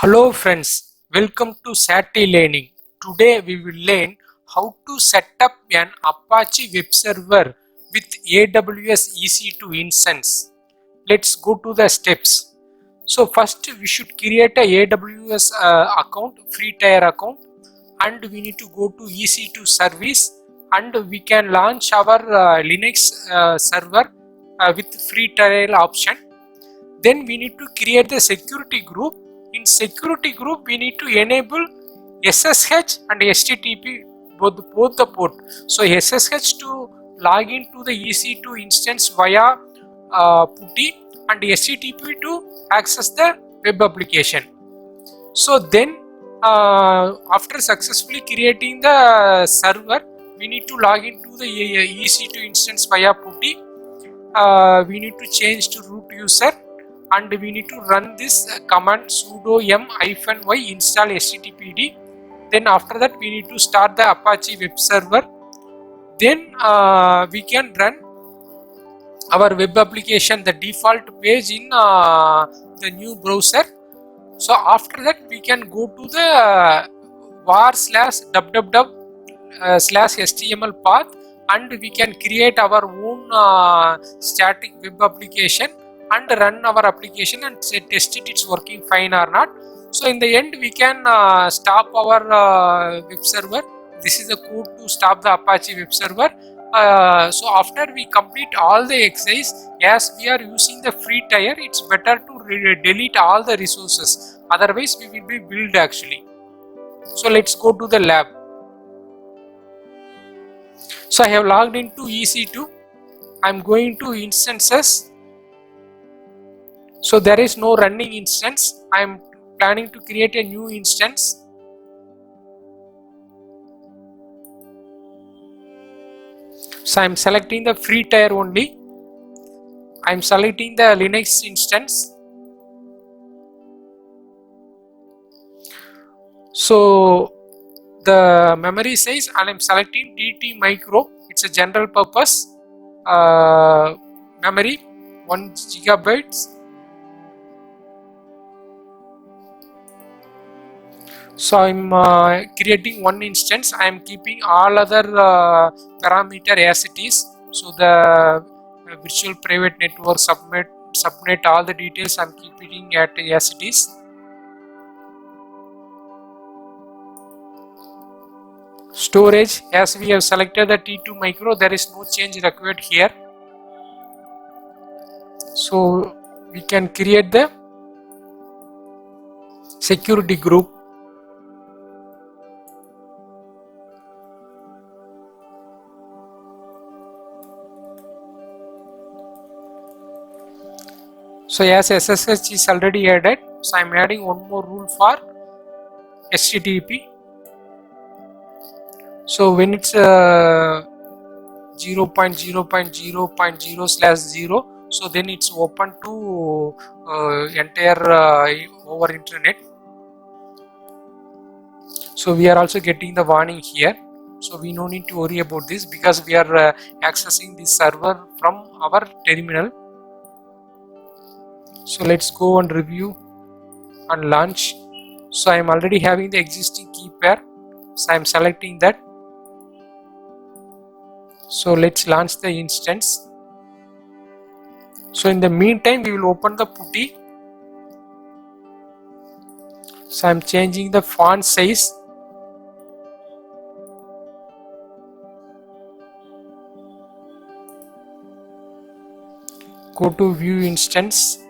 Hello friends, welcome to SATI Learning. Today we will learn how to set up an Apache web server with AWS EC2 instance. Let's go to the steps. So first we should create a AWS account, free tier account, and we need to go to EC2 service and we can launch our Linux server with free tier option. Then we need to create the security group. In security group we need to enable SSH and HTTP both the port. So SSH to log into the EC2 instance via PuTTY and HTTP to access the web application. So then after successfully creating the server, we need to log into the EC2 instance via PuTTY. We need to change to root user and we need to run this command sudo m-y install httpd. Then after that we need to start the Apache web server. Then we can run our web application, the default page in the new browser. So after that we can go to the var/www/html path and we can create our own static web application and run our application and test it's working fine or not. So in the end we can stop our web server. This is the code to stop the Apache web server. So after we complete all the exercise, as we are using the free tier, it's better to delete all the resources, otherwise we will be billed actually. So let's go to the lab. So I have logged into EC2. I'm going to instances. So there is no running instance. I am planning to create a new instance. So I am selecting the free tier only. I am selecting the Linux instance. So the memory size, and I am selecting TT Micro. It's a general purpose memory, 1 GB. So I'm creating one instance. I am keeping all other parameter as it is. So the virtual private network subnet all the details I'm keeping at as it is. Storage, as we have selected the T2 Micro, there is no change required here. So we can create the security group. So as SSH is already added, so I am adding one more rule for HTTP. So when it's 0.0.0.0/0, so then it's open to entire over internet. So we are also getting the warning here. So we no need to worry about this because we are accessing this server from our terminal. So let's go and review and launch. So I am already having the existing key pair. So I am selecting that. So let's launch the instance. So in the meantime we will open the PuTTY. So I am changing the font size. Go to view instance.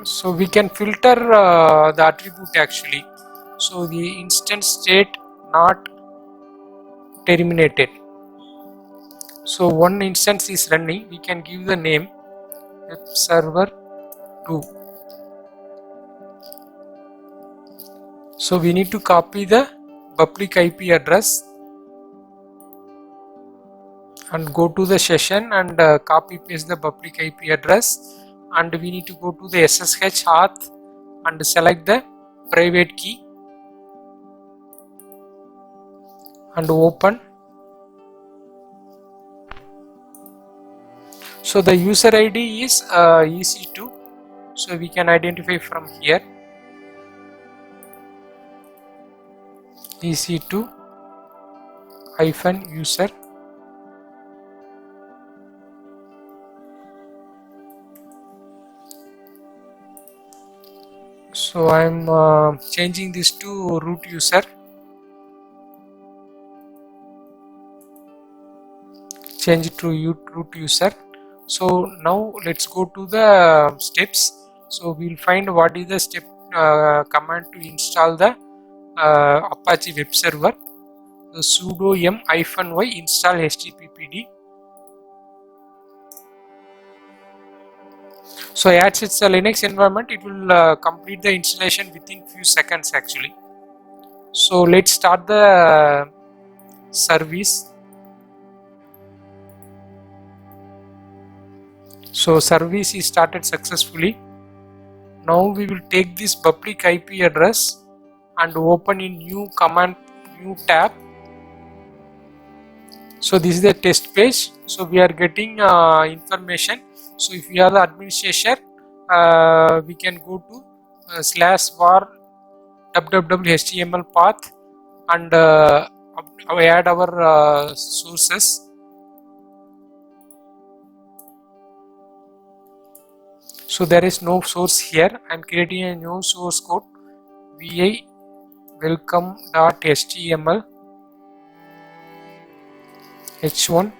So we can filter the attribute actually. So the instance state not terminated. So one instance is running. We can give the name web server 2. So we need to copy the public IP address and go to the session and copy paste the public IP address, and we need to go to the SSH auth and select the private key and open. So the user ID is EC2. So we can identify from here EC2 hyphen user. So I am changing this to root user. Change it to root user. So now let's go to the steps. So we'll find what is the step command to install the Apache web server. So sudo m-y install httpd. So as it's a Linux environment, it will complete the installation within few seconds actually. So let's start the service. So service is started successfully. Now we will take this public IP address and open in new command, new tab. So this is the test page. So we are getting information. So if we are the administrator, we can go to /var www.html path and add our sources. So there is no source here. I am creating a new source code vi welcome.html h1.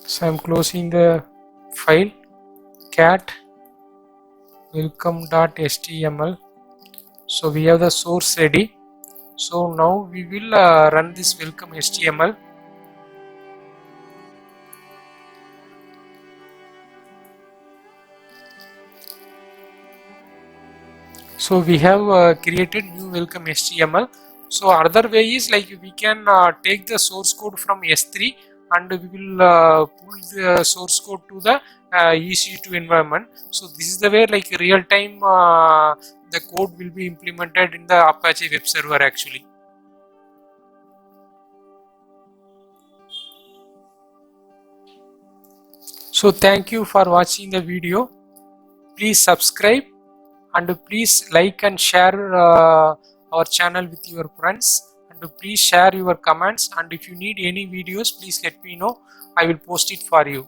So I am closing the file cat welcome.html. So we have the source ready. So now we will run this welcome HTML. So we have created new welcome HTML. So another way is like we can take the source code from S3 and we will pull the source code to the EC2 environment. So this is the way like real time the code will be implemented in the Apache web server actually. So thank you for watching the video. Please subscribe and please like and share our channel with your friends, and please share your comments, and if you need any videos please let me know. I will post it for you.